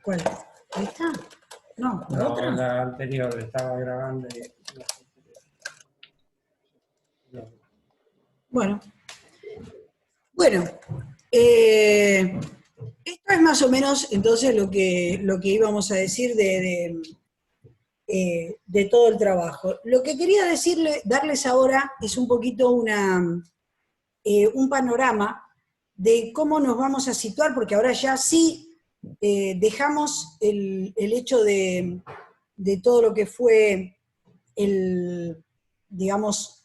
¿Cuál? ¿Esta? No, ¿la No, otra? la anterior estaba grabando y... No. Bueno, esto es más o menos entonces lo que íbamos a decir de todo el trabajo. Lo que quería darles ahora es un poquito un panorama de cómo nos vamos a situar, porque ahora ya sí dejamos el hecho de todo lo que fue digamos,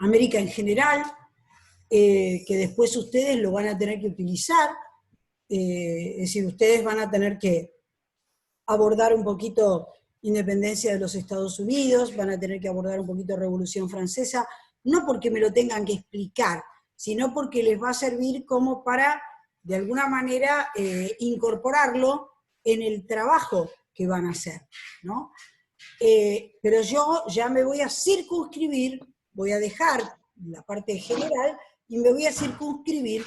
América en general, que después ustedes lo van a tener que utilizar, es decir, ustedes van a tener que abordar un poquito independencia de los Estados Unidos, van a tener que abordar un poquito Revolución Francesa, no porque me lo tengan que explicar, sino porque les va a servir como para, de alguna manera, incorporarlo en el trabajo que van a hacer, ¿no? Pero yo ya me voy a circunscribir, voy a dejar la parte general y me voy a circunscribir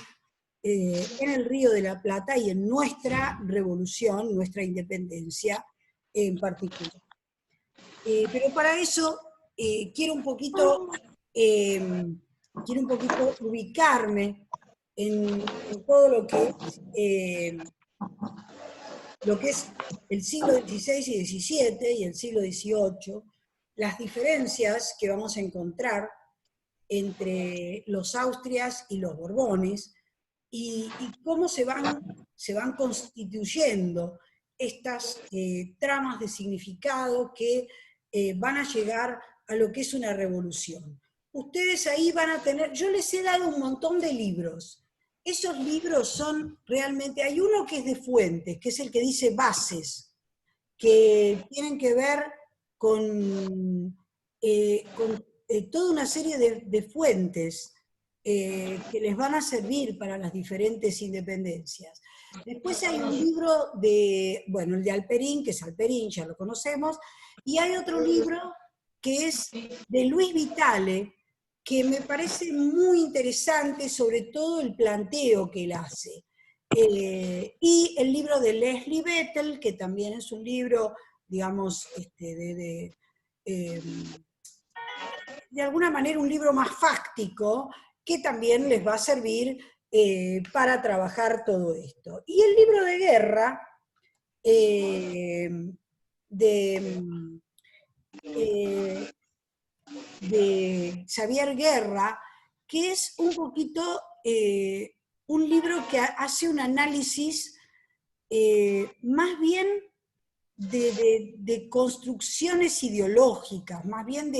en el Río de la Plata y en nuestra revolución, nuestra independencia en particular. Pero para eso quiero un poquito ubicarme en todo lo que es el siglo XVI y XVII y el siglo XVIII, las diferencias que vamos a encontrar entre los Austrias y los Borbones, y cómo se van constituyendo estas tramas de significado que van a llegar a lo que es una revolución. Ustedes ahí van a tener, yo les he dado un montón de libros. Esos libros son realmente, hay uno que es de Fuentes, que es el que dice bases, que tienen que ver con toda una serie de fuentes que les van a servir para las diferentes independencias. Después hay un libro bueno, el de Alperín, que es Alperín, ya lo conocemos, y hay otro libro que es de Luis Vitale, que me parece muy interesante, sobre todo el planteo que él hace. Y el libro de Leslie Vettel, que también es un libro, digamos, de alguna manera un libro más fáctico, que también les va a servir para trabajar todo esto. Y el libro de guerra eh, de, de Xavier Guerra, que es un poquito un libro que hace un análisis más bien de construcciones ideológicas, más bien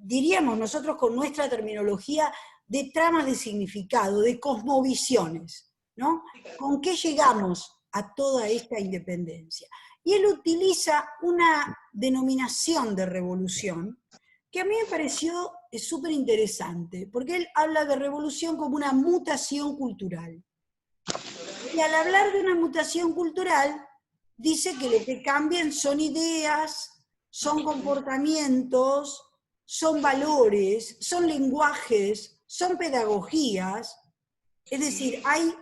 diríamos nosotros con nuestra terminología, de tramas de significado, de cosmovisiones, ¿no? ¿Con qué llegamos a toda esta independencia? Y él utiliza una denominación de revolución que a mí me pareció súper interesante, porque él habla de revolución como una mutación cultural. Y al hablar de una mutación cultural, dice que lo que cambian son ideas, son comportamientos, son valores, son lenguajes, son pedagogías. Es decir, hay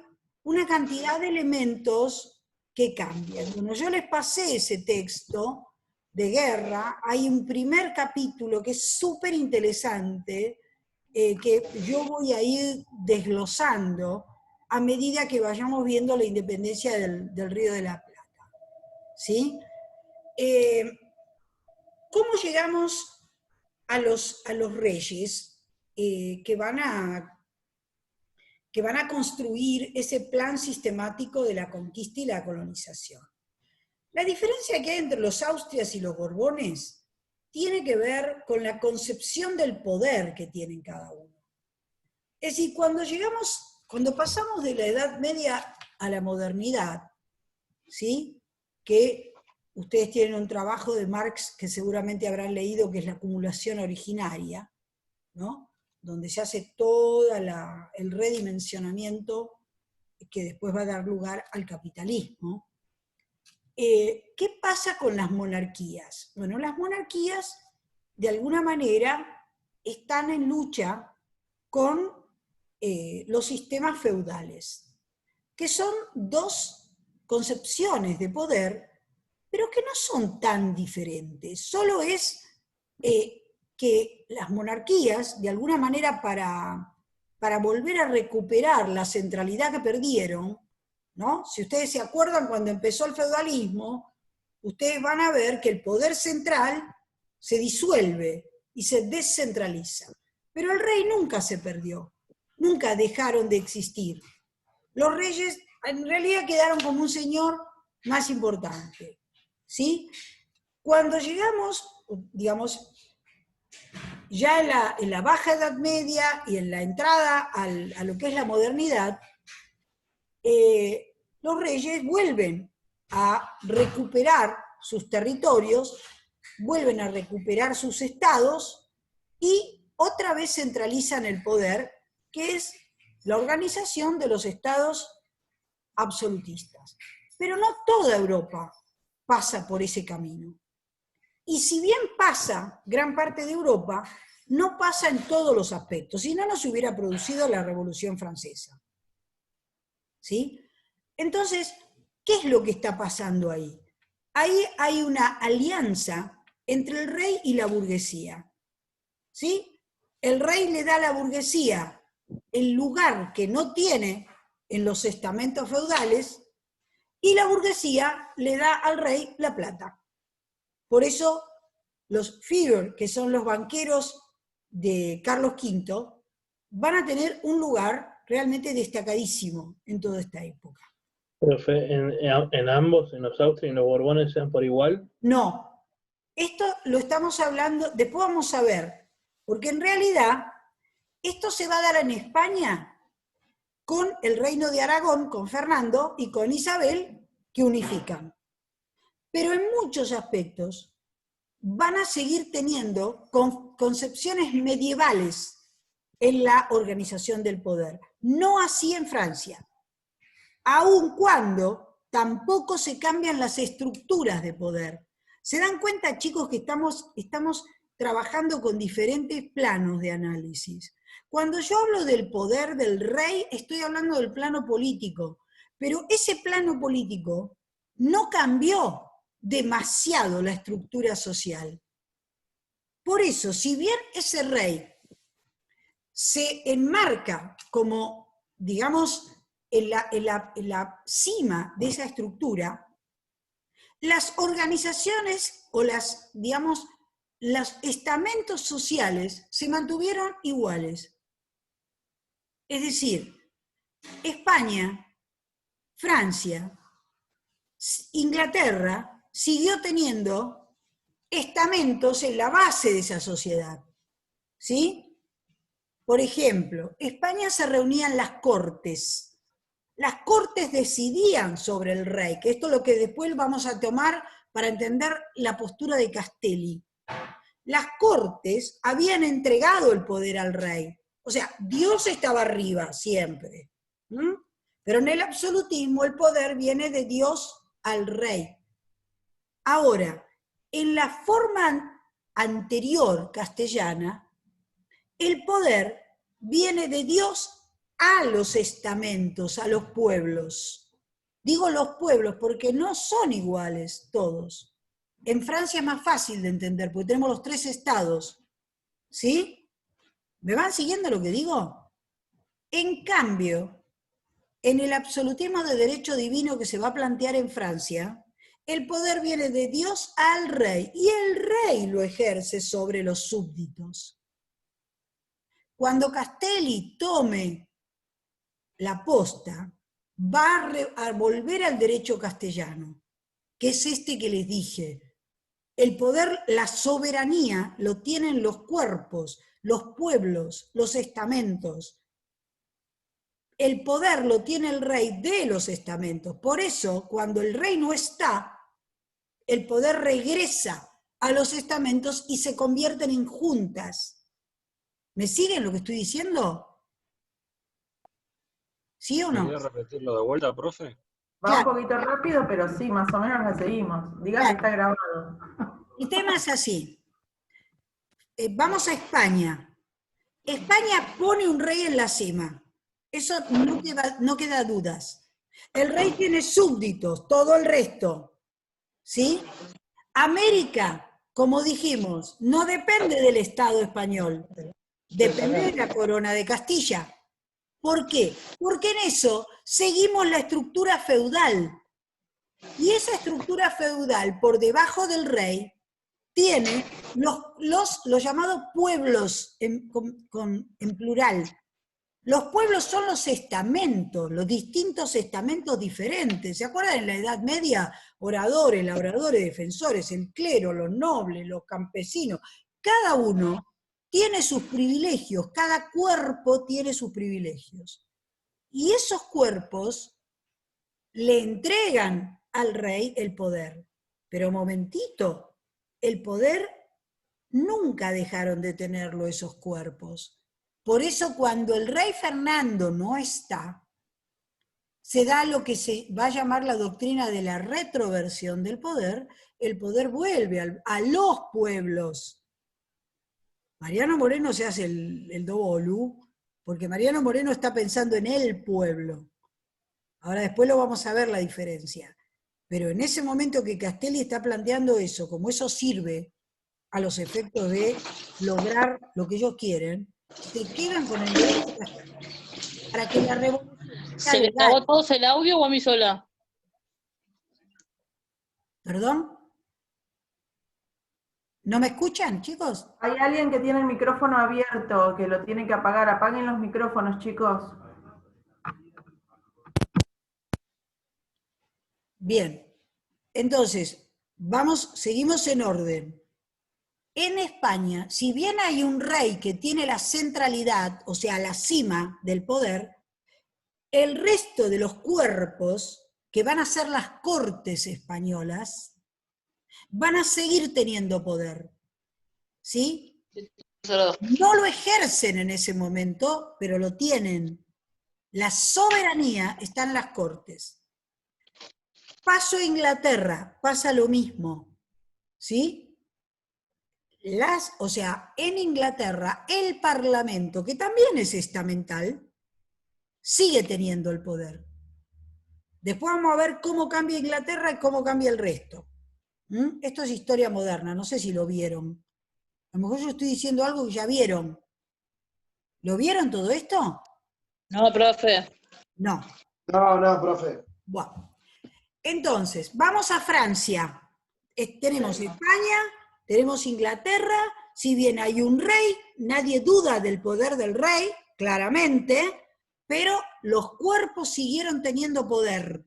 una cantidad de elementos que cambian. Bueno, yo les pasé ese texto de Guerra, hay un primer capítulo que es súper interesante, que yo voy a ir desglosando a medida que vayamos viendo la independencia del Río de la Plata. ¿Sí? ¿Cómo llegamos a los reyes que van a construir ese plan sistemático de la conquista y la colonización? La diferencia que hay entre los Austrias y los Borbones tiene que ver con la concepción del poder que tienen cada uno. Es decir, cuando pasamos de la Edad Media a la modernidad, ¿sí? Que ustedes tienen un trabajo de Marx que seguramente habrán leído, que es la acumulación originaria, ¿no? Donde se hace todo el redimensionamiento que después va a dar lugar al capitalismo. ¿Qué pasa con las monarquías? Bueno, las monarquías, de alguna manera, están en lucha con los sistemas feudales. que son dos concepciones de poder, pero que no son tan diferentes. Solo es que las monarquías, de alguna manera para volver a recuperar la centralidad que perdieron, ¿no? Si ustedes se acuerdan cuando empezó el feudalismo, ustedes van a ver que el poder central se disuelve y se descentraliza. Pero el rey nunca se perdió, nunca dejaron de existir. Los reyes en realidad quedaron como un señor más importante, ¿sí? Cuando llegamos, digamos, ya en la Baja Edad Media y en la entrada a lo que es la modernidad, los reyes vuelven a recuperar sus territorios, vuelven a recuperar sus estados y otra vez centralizan el poder, que es la organización de los estados absolutistas. Pero no toda Europa pasa por ese camino. Y si bien pasa gran parte de Europa, no pasa en todos los aspectos, si no, no se hubiera producido la Revolución Francesa. ¿Sí? Entonces, ¿qué es lo que está pasando ahí? Ahí hay una alianza entre el rey y la burguesía. ¿Sí? El rey le da a la burguesía el lugar que no tiene en los estamentos feudales y la burguesía le da al rey la plata. Por eso los Führer, que son los banqueros de Carlos V, van a tener un lugar realmente destacadísimo en toda esta época. Profe, en ambos, en los Austrias y en los Borbones, sean por igual. No, esto lo estamos hablando, después vamos a ver, porque en realidad esto se va a dar en España con el reino de Aragón, con Fernando y con Isabel, que unifican. Pero en muchos aspectos van a seguir teniendo concepciones medievales en la organización del poder. No así en Francia, aun cuando tampoco se cambian las estructuras de poder. ¿Se dan cuenta, chicos, que estamos trabajando con diferentes planos de análisis? Cuando yo hablo del poder del rey, estoy hablando del plano político, pero ese plano político no cambió demasiado la estructura social. Por eso, si bien ese rey se enmarca como, digamos, en la cima de esa estructura, las organizaciones o los estamentos sociales se mantuvieron iguales. Es decir, España, Francia, Inglaterra siguió teniendo estamentos en la base de esa sociedad. ¿Sí? Por ejemplo, España se reunían las cortes. Las cortes decidían sobre el rey, que esto es lo que después vamos a tomar para entender la postura de Castelli. Las cortes habían entregado el poder al rey. O sea, Dios estaba arriba siempre. Pero en el absolutismo el poder viene de Dios al rey. Ahora, en la forma anterior castellana, el poder viene de Dios a los estamentos, a los pueblos. Digo los pueblos porque no son iguales todos. En Francia es más fácil de entender porque tenemos los 3 estados. ¿Sí? ¿Me van siguiendo lo que digo? En cambio, en el absolutismo de derecho divino que se va a plantear en Francia, el poder viene de Dios al rey y el rey lo ejerce sobre los súbditos. Cuando Castelli tome la posta, va a volver al derecho castellano, que es este que les dije. El poder, la soberanía, lo tienen los cuerpos, los pueblos, los estamentos. El poder lo tiene el rey de los estamentos. Por eso, cuando el rey no está, el poder regresa a los estamentos y se convierten en juntas. ¿Me siguen lo que estoy diciendo? ¿Sí o no? ¿Podría repetirlo de vuelta, profe? Va un poquito rápido, pero sí, más o menos la seguimos. Diga que está grabado. El tema es así. Vamos a España. España pone un rey en la cima. Eso no queda dudas. El rey tiene súbditos, todo el resto. ¿Sí? América, como dijimos, no depende del Estado español, depende de la corona de Castilla. ¿Por qué? Porque en eso seguimos la estructura feudal. Y esa estructura feudal, por debajo del rey, tiene los llamados pueblos en plural. Los pueblos son los estamentos, los distintos estamentos diferentes. ¿Se acuerdan en la Edad Media? Oradores, labradores, defensores, el clero, los nobles, los campesinos. Cada uno tiene sus privilegios, cada cuerpo tiene sus privilegios. Y esos cuerpos le entregan al rey el poder. Pero momentito, el poder nunca dejaron de tenerlo esos cuerpos. Por eso cuando el rey Fernando no está, se da lo que se va a llamar la doctrina de la retroversión del poder. El poder vuelve a los pueblos. Mariano Moreno se hace el dovolú, porque Mariano Moreno está pensando en el pueblo. Ahora después lo vamos a ver la diferencia. Pero en ese momento que Castelli está planteando eso, como eso sirve a los efectos de lograr lo que ellos quieren, se quedan con el derecho para que la revolución... ¿Se le grabó todos el audio o a mí sola? ¿Perdón? ¿No me escuchan, chicos? Hay alguien que tiene el micrófono abierto, que lo tiene que apagar. Apaguen los micrófonos, chicos. Bien. Entonces, seguimos en orden. En España, si bien hay un rey que tiene la centralidad, o sea, la cima del poder, el resto de los cuerpos, que van a ser las cortes españolas, van a seguir teniendo poder. ¿Sí? No lo ejercen en ese momento, pero lo tienen. La soberanía está en las cortes. Paso a Inglaterra, pasa lo mismo. ¿Sí? O sea, en Inglaterra, el Parlamento, que también es estamental, sigue teniendo el poder. Después vamos a ver cómo cambia Inglaterra y cómo cambia el resto. Esto es historia moderna, no sé si lo vieron. A lo mejor yo estoy diciendo algo que ya vieron. ¿Lo vieron todo esto? No, profe. No. No, profe. Bueno. Entonces, vamos a Francia. Tenemos España, tenemos Inglaterra, si bien hay un rey, nadie duda del poder del rey, claramente, pero los cuerpos siguieron teniendo poder.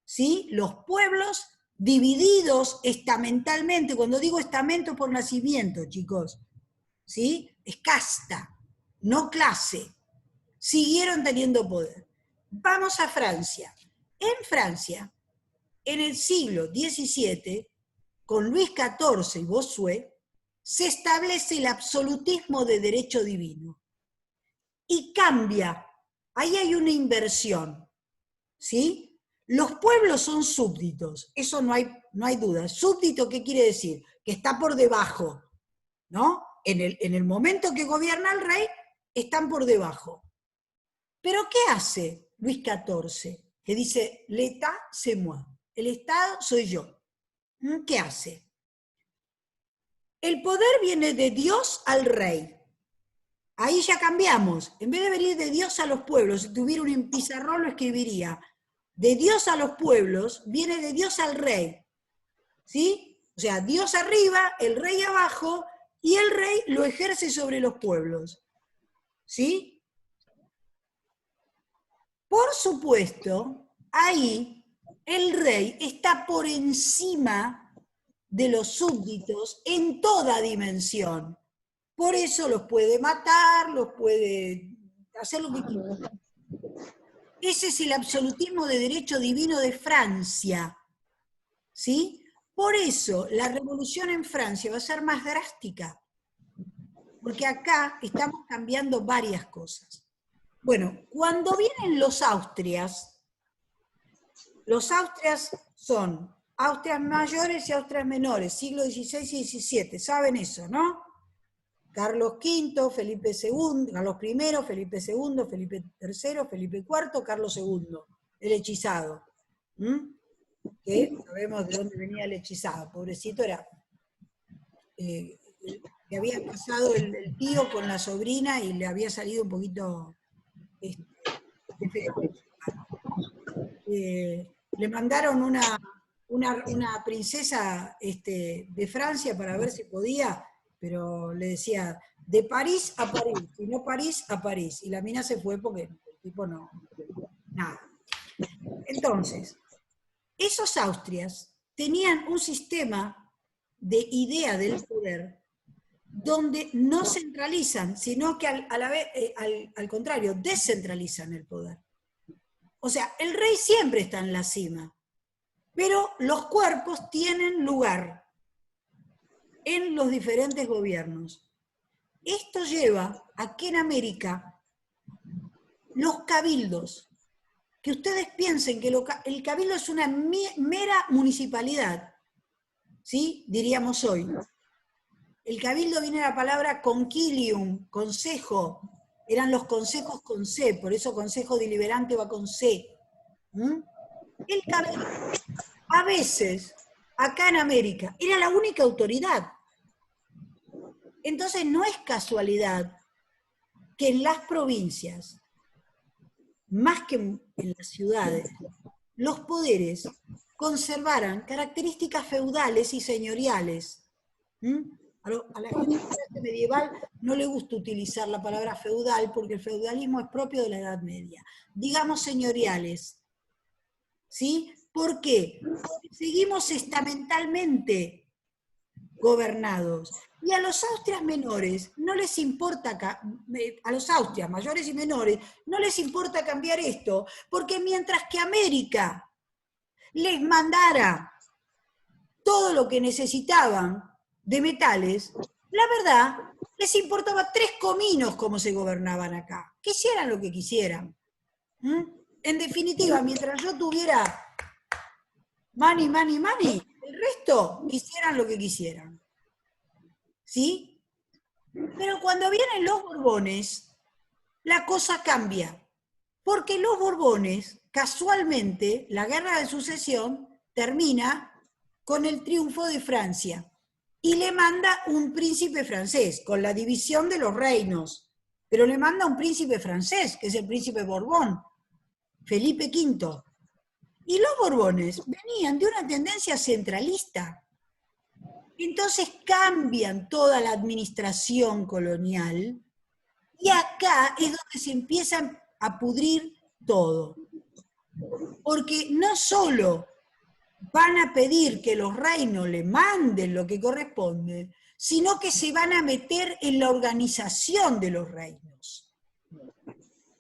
¿Sí? Los pueblos divididos estamentalmente, cuando digo estamento por nacimiento, chicos, ¿sí? Es casta, no clase, siguieron teniendo poder. Vamos a Francia. En Francia, en el siglo XVII, con Luis XIV y Bossuet, se establece el absolutismo de derecho divino. Y cambia, ahí hay una inversión, ¿sí? Los pueblos son súbditos, eso no hay duda. Súbdito, ¿qué quiere decir? Que está por debajo, ¿no? En el momento que gobierna el rey, están por debajo. ¿Pero qué hace Luis XIV? Que dice, l'État c'est moi, el Estado soy yo. ¿Qué hace? El poder viene de Dios al rey. Ahí ya cambiamos. En vez de venir de Dios a los pueblos, si tuviera un pizarrón lo escribiría. De Dios a los pueblos, viene de Dios al rey. ¿Sí? O sea, Dios arriba, el rey abajo, y el rey lo ejerce sobre los pueblos. ¿Sí? Por supuesto, ahí el rey está por encima de los súbditos en toda dimensión. Por eso los puede matar, los puede hacer lo que quiera. Ese es el absolutismo de derecho divino de Francia. ¿Sí? Por eso la revolución en Francia va a ser más drástica. Porque acá estamos cambiando varias cosas. Bueno, cuando vienen los Austrias son Austrias mayores y Austrias menores, siglo XVI y XVII, saben eso, ¿no? Carlos V, Felipe II, Carlos I, Felipe II, Felipe III, Felipe IV, Carlos II. el hechizado. Que sabemos de dónde venía el hechizado. Pobrecito era... que había casado el tío con la sobrina y le había salido un poquito defectuoso. Le mandaron una princesa de Francia para ver si podía, pero le decía, de París a París, y no París a París. Y la mina se fue porque el tipo no, nada. Entonces, esos Austrias tenían un sistema de idea del poder donde no centralizan, sino que al contrario, descentralizan el poder. O sea, el rey siempre está en la cima, pero los cuerpos tienen lugar en los diferentes gobiernos. Esto lleva a que en América los cabildos, que ustedes piensen que el cabildo es una mera municipalidad, ¿sí? Diríamos hoy. El cabildo viene de la palabra concilium, consejo, eran los consejos con C, por eso consejo deliberante va con C. El cabildo, a veces, acá en América, era la única autoridad. Entonces no es casualidad que en las provincias, más que en las ciudades, los poderes conservaran características feudales y señoriales. A la gente medieval no le gusta utilizar la palabra feudal porque el feudalismo es propio de la Edad Media. Digamos señoriales. ¿Sí? ¿Por qué? Porque seguimos estamentalmente gobernados. Y a los Austrias menores no les importa, a los Austrias mayores y menores, no les importa cambiar esto, porque mientras que América les mandara todo lo que necesitaban de metales, la verdad, les importaba 3 cominos cómo se gobernaban acá. Que hicieran lo que quisieran. En definitiva, mientras yo tuviera money, el resto hicieran lo que quisieran. ¿Sí? Pero cuando vienen los Borbones, la cosa cambia. Porque los Borbones, casualmente, la guerra de sucesión termina con el triunfo de Francia. Y le manda un príncipe francés, con la división de los reinos. Pero le manda un príncipe francés, que es el príncipe Borbón, Felipe V. Y los Borbones venían de una tendencia centralista. Entonces cambian toda la administración colonial y acá es donde se empiezan a pudrir todo. Porque no solo van a pedir que los reinos le manden lo que corresponde, sino que se van a meter en la organización de los reinos.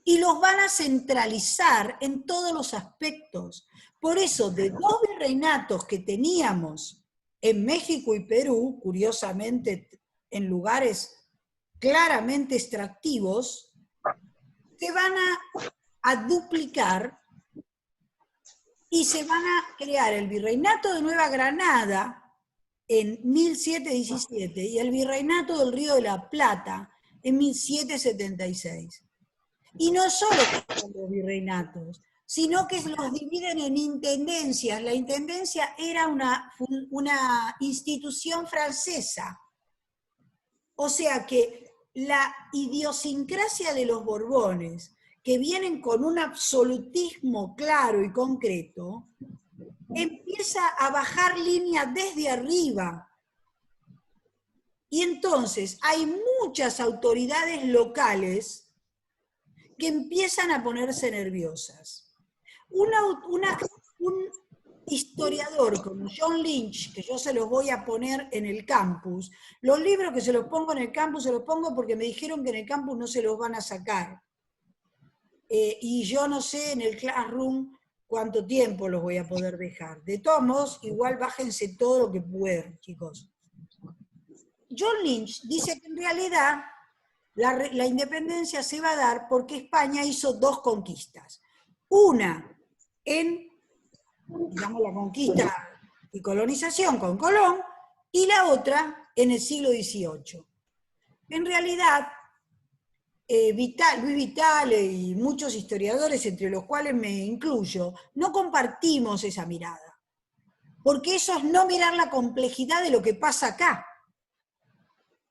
Y los van a centralizar en todos los aspectos. Por eso, de 2 virreinatos que teníamos en México y Perú, curiosamente en lugares claramente extractivos, se van a duplicar y se van a crear el virreinato de Nueva Granada en 1717 y el virreinato del Río de la Plata en 1776. Y no solo los virreinatos, sino que los dividen en intendencias. La intendencia era una institución francesa. O sea que la idiosincrasia de los Borbones, que vienen con un absolutismo claro y concreto, empieza a bajar línea desde arriba. Y entonces hay muchas autoridades locales que empiezan a ponerse nerviosas. Un historiador como John Lynch, que yo se los voy a poner en el campus, los libros que se los pongo en el campus se los pongo porque me dijeron que en el campus no se los van a sacar. Y yo no sé en el Classroom cuánto tiempo los voy a poder dejar. De todos modos, igual bájense todo lo que puedan, chicos. John Lynch dice que en realidad la independencia se va a dar porque España hizo 2 conquistas. Una en, digamos, la conquista y colonización con Colón, y la otra en el siglo XVIII. En realidad, Luis Vitale y muchos historiadores, entre los cuales me incluyo, no compartimos esa mirada. Porque eso es no mirar la complejidad de lo que pasa acá.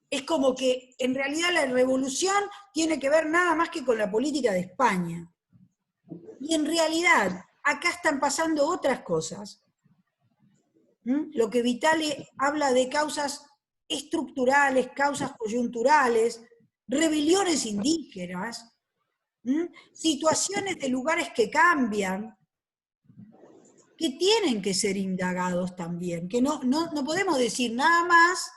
Es como que en realidad la revolución tiene que ver nada más que con la política de España. Y en realidad acá están pasando otras cosas. Lo que Vitale habla de causas estructurales, causas coyunturales, rebeliones indígenas, situaciones de lugares que cambian, que tienen que ser indagados también, que no podemos decir nada más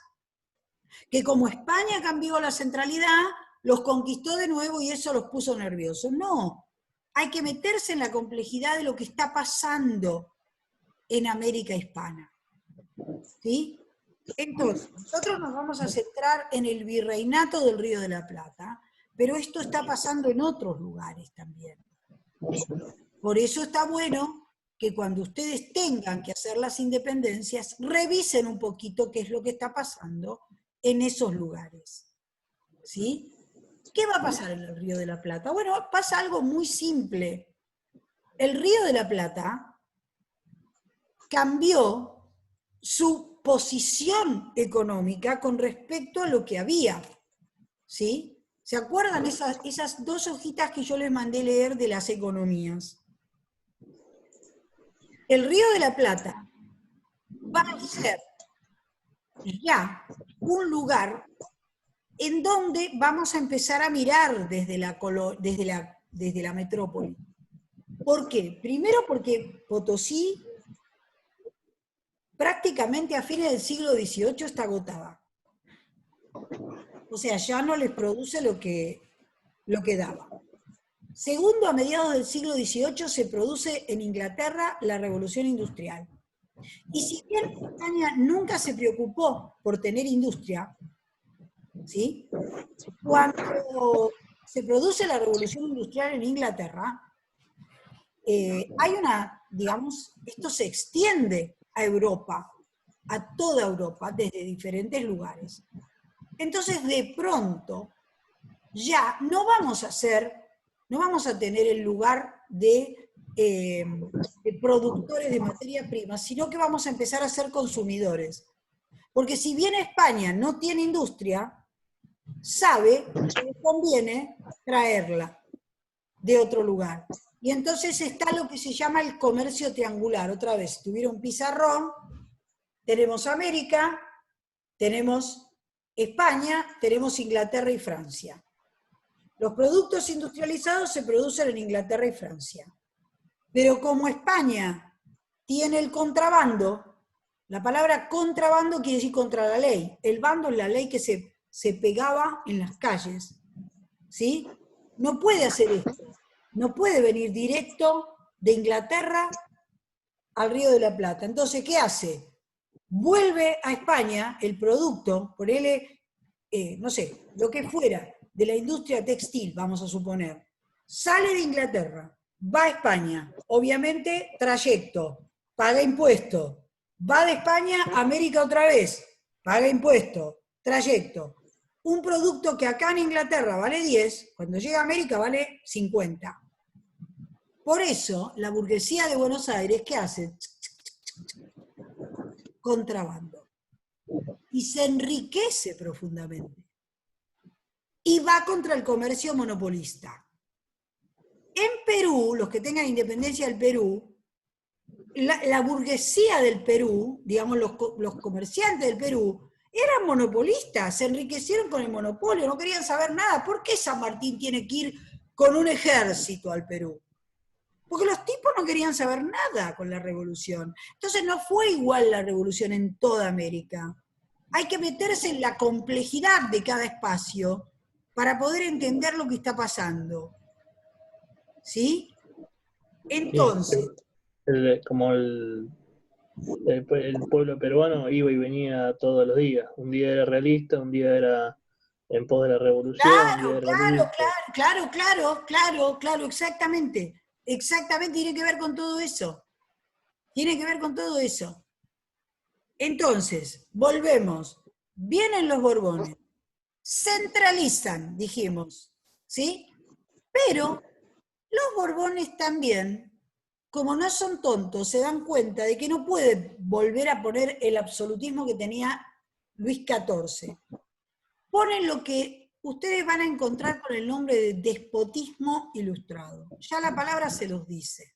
que como España cambió la centralidad, los conquistó de nuevo y eso los puso nerviosos. No, hay que meterse en la complejidad de lo que está pasando en América Hispana. ¿Sí? Entonces, nosotros nos vamos a centrar en el virreinato del Río de la Plata, pero esto está pasando en otros lugares también. Por eso está bueno que cuando ustedes tengan que hacer las independencias, revisen un poquito qué es lo que está pasando en esos lugares. ¿Sí? ¿Qué va a pasar en el Río de la Plata? Bueno, pasa algo muy simple. El Río de la Plata cambió su posición económica con respecto a lo que había. ¿Sí? ¿Se acuerdan esas dos hojitas que yo les mandé leer de las economías? El Río de la Plata va a ser ya un lugar en donde vamos a empezar a mirar desde la metrópoli. ¿Por qué? Primero porque Potosí prácticamente a fines del siglo XVIII está agotada. O sea, ya no les produce lo que daba. Segundo, a mediados del siglo XVIII se produce en Inglaterra la Revolución Industrial. Y si bien España nunca se preocupó por tener industria, ¿sí? Cuando se produce la Revolución Industrial en Inglaterra, hay esto se extiende a Europa, a toda Europa, desde diferentes lugares. Entonces, de pronto, ya no vamos a tener el lugar de productores de materia prima, sino que vamos a empezar a ser consumidores. Porque si bien España no tiene industria, sabe que le conviene traerla de otro lugar. Y entonces está lo que se llama el comercio triangular. Otra vez, tuvieron pizarrón, tenemos América, tenemos España, tenemos Inglaterra y Francia. Los productos industrializados se producen en Inglaterra y Francia. Pero como España tiene el contrabando, la palabra contrabando quiere decir contra la ley. El bando es la ley que se pegaba en las calles. ¿Sí? No puede hacer esto. No puede venir directo de Inglaterra al Río de la Plata. Entonces, ¿qué hace? Vuelve a España el producto, ponele, no sé, lo que fuera, de la industria textil, vamos a suponer. Sale de Inglaterra, va a España, obviamente trayecto, paga impuesto. Va de España a América otra vez, paga impuesto, trayecto. Un producto que acá en Inglaterra vale 10, cuando llega a América vale 50. Por eso, la burguesía de Buenos Aires, ¿qué hace? Contrabando. Y se enriquece profundamente. Y va contra el comercio monopolista. En Perú, los que tengan independencia del Perú, la burguesía del Perú, digamos los comerciantes del Perú, eran monopolistas, se enriquecieron con el monopolio, no querían saber nada. ¿Por qué San Martín tiene que ir con un ejército al Perú? Porque los tipos no querían saber nada con la revolución. Entonces no fue igual la revolución en toda América. Hay que meterse en la complejidad de cada espacio para poder entender lo que está pasando. ¿Sí? Entonces... Como el pueblo peruano iba y venía todos los días. Un día era realista, un día era en pos de la revolución. Claro, exactamente. Exactamente, tiene que ver con todo eso. Tiene que ver con todo eso. Entonces, volvemos. Vienen los Borbones. Centralizan, dijimos. ¿sí? Pero los Borbones también, como no son tontos, se dan cuenta de que no pueden volver a poner el absolutismo que tenía Luis XIV. Ponen lo que ustedes van a encontrar con el nombre de despotismo ilustrado. Ya la palabra se los dice.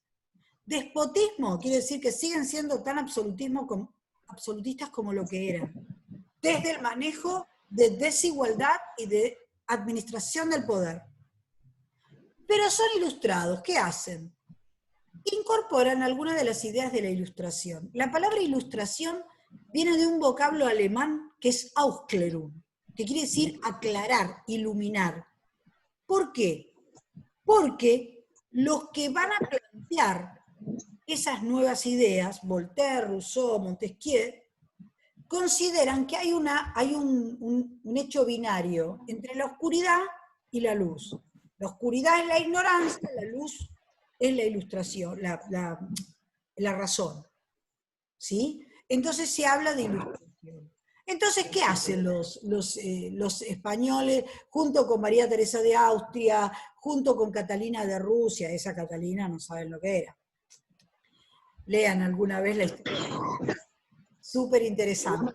Despotismo quiere decir que siguen siendo tan absolutistas como lo que eran, desde el manejo de desigualdad y de administración del poder. Pero son ilustrados, ¿qué hacen? Incorporan algunas de las ideas de la ilustración. La palabra ilustración viene de un vocablo alemán que es Aufklärung, que quiere decir aclarar, iluminar. ¿Por qué? Porque los que van a plantear esas nuevas ideas, Voltaire, Rousseau, Montesquieu, consideran que hay un hecho binario entre la oscuridad y la luz. La oscuridad es la ignorancia, la luz es la ilustración, la razón. ¿Sí? Entonces se habla de ilustración. Entonces, ¿qué hacen los españoles junto con María Teresa de Austria, junto con Catalina de Rusia? Esa Catalina no saben lo que era. Lean alguna vez la historia. Súper interesante.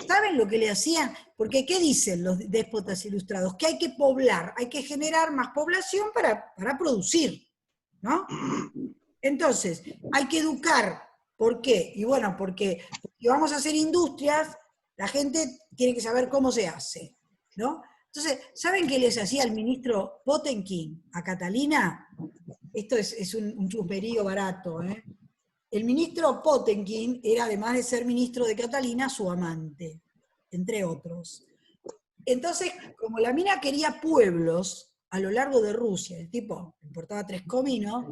¿Saben lo que le hacían? Porque ¿qué dicen los déspotas ilustrados? Que hay que poblar, hay que generar más población para producir, ¿no? Entonces, hay que educar. ¿Por qué? Y bueno, porque vamos a hacer industrias, la gente tiene que saber cómo se hace, ¿no? Entonces, ¿saben qué les hacía el ministro Potemkin a Catalina? Esto es un chusmerío barato, ¿eh? El ministro Potemkin era, además de ser ministro de Catalina, su amante, entre otros. Entonces, como la mina quería pueblos a lo largo de Rusia, el tipo importaba 3 cominos,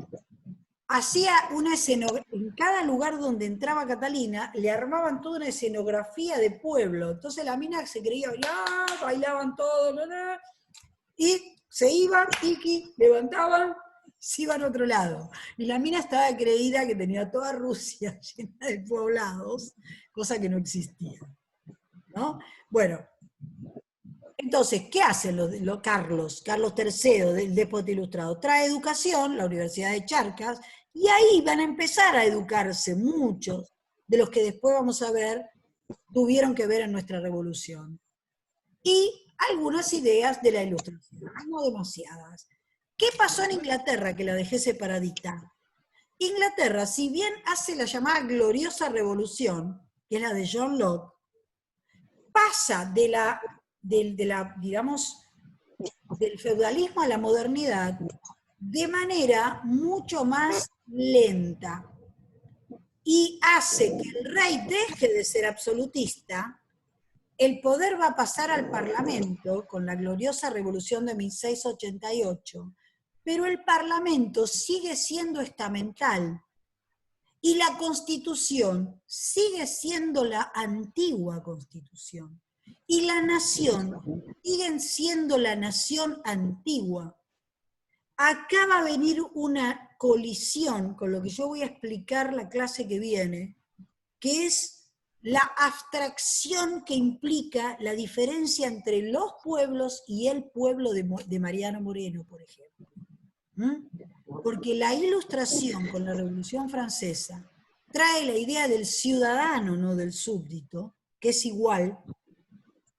hacía una escenografía, en cada lugar donde entraba Catalina, le armaban toda una escenografía de pueblo. Entonces la mina se creía bailaban todos, y se iban, tiki, levantaban, se iban a otro lado. Y la mina estaba creída que tenía toda Rusia llena de poblados, cosa que no existía, ¿no? Bueno, entonces, ¿qué hacen Carlos III, del déspota ilustrado? Trae educación, la Universidad de Charcas, y ahí van a empezar a educarse muchos de los que después vamos a ver, tuvieron que ver en nuestra revolución. Y algunas ideas de la ilustración, no demasiadas. ¿Qué pasó en Inglaterra que la dejé separadita? Inglaterra, si bien hace la llamada gloriosa revolución, que es la de John Locke, pasa digamos, del feudalismo a la modernidad de manera mucho más lenta y hace que el rey deje de ser absolutista. El poder va a pasar al Parlamento con la gloriosa revolución de 1688, pero el Parlamento sigue siendo estamental y la Constitución sigue siendo la antigua Constitución. Y la nación sigue siendo la nación antigua. Acá va a venir una colisión con lo que yo voy a explicar la clase que viene, que es la abstracción que implica la diferencia entre los pueblos y el pueblo de Mariano Moreno, por ejemplo. Porque la Ilustración con la Revolución Francesa trae la idea del ciudadano, no del súbdito, que es igual,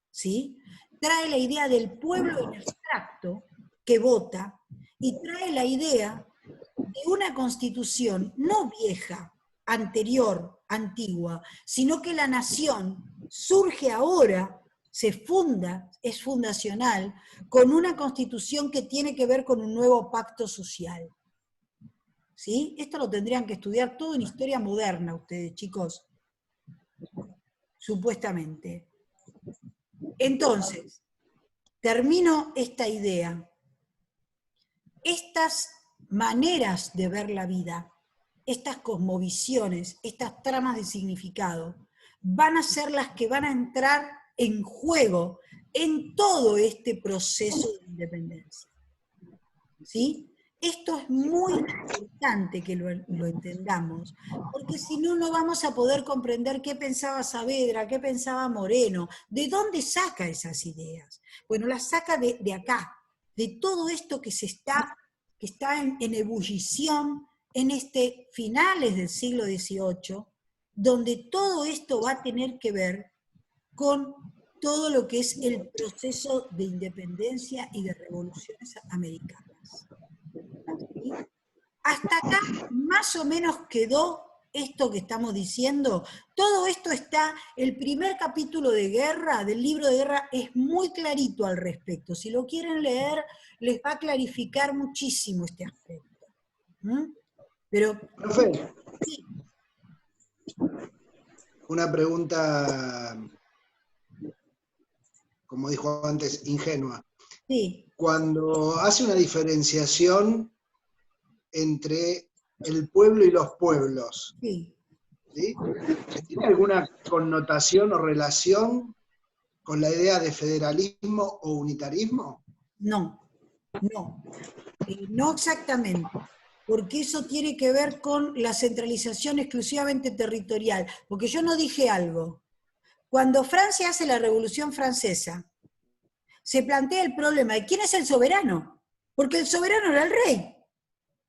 ¿sí? Trae la idea del pueblo en abstracto que vota, y trae la idea de una constitución no vieja, anterior, antigua, sino que la nación surge ahora, se funda, es fundacional, con una constitución que tiene que ver con un nuevo pacto social. ¿Sí? Esto lo tendrían que estudiar todo en historia moderna ustedes, chicos, supuestamente. Entonces, termino esta idea. Estas maneras de ver la vida, estas cosmovisiones, estas tramas de significado, van a ser las que van a entrar en juego en todo este proceso de independencia. ¿Sí? Esto es muy importante que lo entendamos, porque si no, no vamos a poder comprender qué pensaba Saavedra, qué pensaba Moreno, de dónde saca esas ideas. Bueno, las saca de acá, de todo esto que está en ebullición en finales del siglo XVIII, donde todo esto va a tener que ver con todo lo que es el proceso de independencia y de revoluciones americanas. ¿Sí? Hasta acá más o menos quedó esto que estamos diciendo. Todo esto está, el primer capítulo de Guerra, del libro de Guerra, es muy clarito al respecto. Si lo quieren leer, les va a clarificar muchísimo este aspecto. Pero, Profe, sí, una pregunta, como dijo antes, ingenua. sí, Cuando hace una diferenciación entre el pueblo y los pueblos, sí. ¿sí? ¿Tiene alguna connotación o relación con la idea de federalismo o unitarismo? No, no exactamente, porque eso tiene que ver con la centralización exclusivamente territorial, porque yo no dije algo. Cuando Francia hace la Revolución Francesa, se plantea el problema de quién es el soberano, porque el soberano era el rey,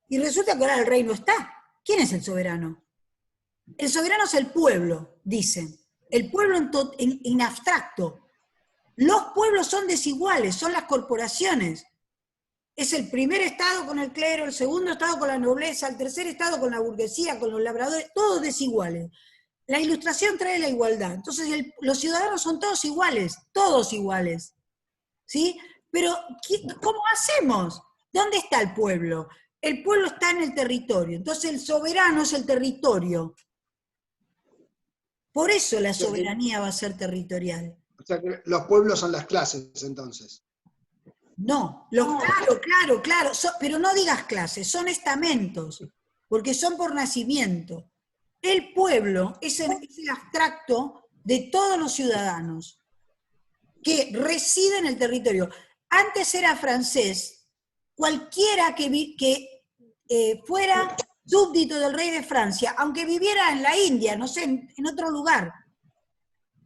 y resulta que ahora el rey no está. ¿Quién es el soberano? El soberano es el pueblo, dicen, el pueblo en abstracto. Los pueblos son desiguales, son las corporaciones. Es el primer estado con el clero, el segundo estado con la nobleza, el tercer estado con la burguesía, con los labradores, todos desiguales. La Ilustración trae la igualdad. Entonces los ciudadanos son todos iguales, ¿sí? Pero, ¿cómo hacemos? ¿Dónde está el pueblo? El pueblo está en el territorio, entonces el soberano es el territorio. Por eso la soberanía va a ser territorial. O sea que los pueblos son las clases, entonces. No, claro, pero no digas clases, son estamentos, porque son por nacimiento. El pueblo es el abstracto de todos los ciudadanos que residen en el territorio. Antes era francés, cualquiera que fuera súbdito del rey de Francia, aunque viviera en la India, no sé, en otro lugar.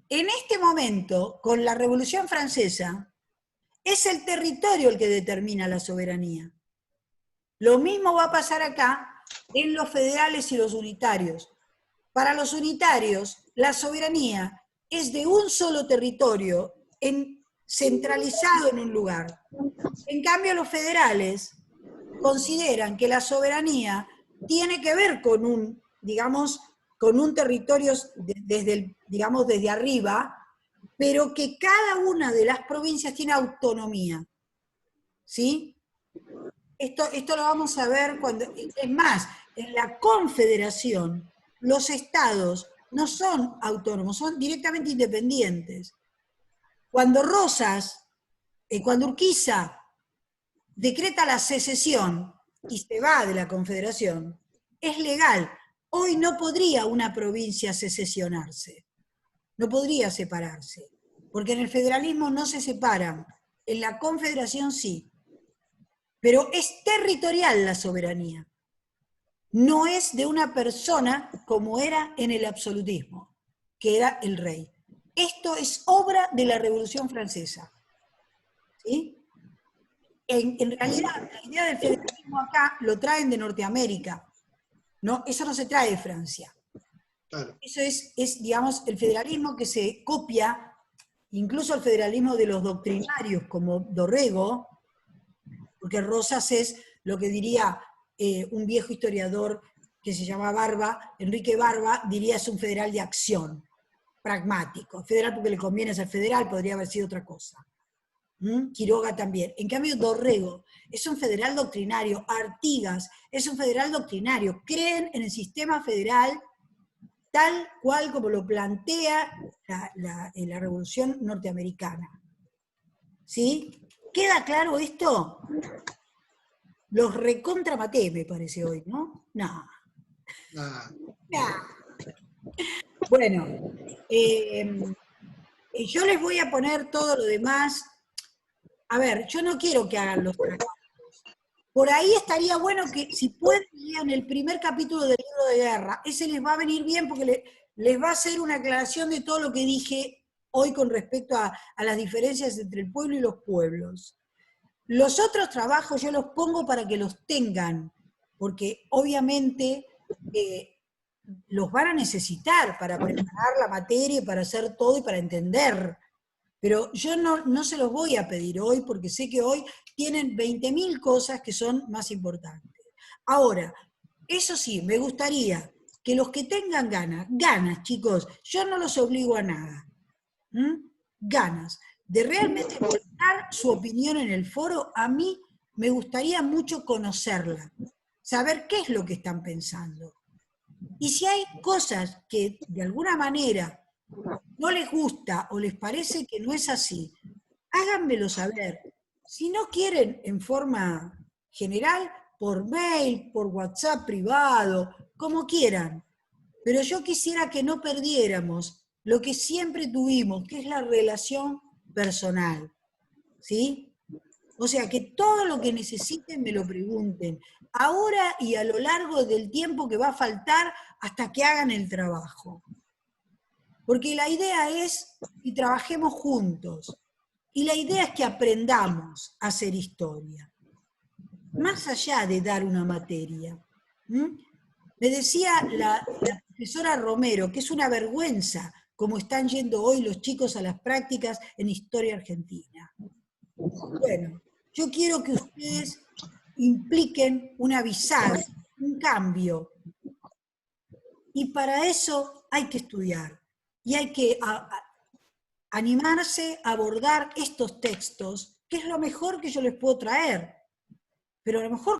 En este momento, con la Revolución Francesa, es el territorio el que determina la soberanía. Lo mismo va a pasar acá en los federales y los unitarios. Para los unitarios, la soberanía es de un solo territorio centralizado en un lugar. En cambio, los federales consideran que la soberanía tiene que ver con un territorio desde arriba, pero que cada una de las provincias tiene autonomía. ¿Sí? Esto lo vamos a ver cuando... Es más, en la Confederación, los estados no son autónomos, son directamente independientes. Cuando Urquiza decreta la secesión y se va de la Confederación, es legal. Hoy no podría una provincia secesionarse. No podría separarse, porque en el federalismo no se separan, en la confederación sí, pero es territorial la soberanía, no es de una persona como era en el absolutismo, que era el rey. Esto es obra de la Revolución Francesa. ¿Sí? En realidad, la idea del federalismo acá lo traen de Norteamérica, ¿no? Eso no se trae de Francia. Claro. Eso es, digamos, el federalismo que se copia, incluso el federalismo de los doctrinarios, como Dorrego, porque Rosas es lo que diría un viejo historiador que se llama Barba, Enrique Barba, diría es un federal de acción, pragmático. Federal porque le conviene ser federal, podría haber sido otra cosa. Quiroga también. En cambio, Dorrego es un federal doctrinario, Artigas es un federal doctrinario, creen en el sistema federal tal cual como lo plantea la Revolución Norteamericana. ¿Sí? ¿Queda claro esto? Los recontramaté, me parece hoy, ¿no? No. Bueno, yo les voy a poner todo lo demás. A ver, yo no quiero que hagan los trabajos. Por ahí estaría bueno que, si pueden, lean el primer capítulo del libro de Guerra. Ese les va a venir bien porque les va a hacer una aclaración de todo lo que dije hoy con respecto a las diferencias entre el pueblo y los pueblos. Los otros trabajos yo los pongo para que los tengan, porque obviamente los van a necesitar para preparar la materia, para hacer todo y para entender. Pero yo no se los voy a pedir hoy, porque sé que hoy tienen 20.000 cosas que son más importantes. Ahora, eso sí, me gustaría que los que tengan ganas, chicos, yo no los obligo a nada, ganas de realmente dar su opinión en el foro, a mí me gustaría mucho conocerla, saber qué es lo que están pensando. Y si hay cosas que de alguna manera no les gusta o les parece que no es así, háganmelo saber. Si no quieren en forma general, por mail, por WhatsApp privado, como quieran. Pero yo quisiera que no perdiéramos lo que siempre tuvimos, que es la relación personal. ¿Sí? O sea, que todo lo que necesiten me lo pregunten, ahora y a lo largo del tiempo que va a faltar hasta que hagan el trabajo. Porque la idea es que trabajemos juntos. Y la idea es que aprendamos a hacer historia. Más allá de dar una materia. Me decía la profesora Romero que es una vergüenza como están yendo hoy los chicos a las prácticas en Historia Argentina. Bueno, yo quiero que ustedes impliquen una bisagra, un cambio. Y para eso hay que estudiar. Y hay que animarse a abordar estos textos, que es lo mejor que yo les puedo traer. Pero a lo mejor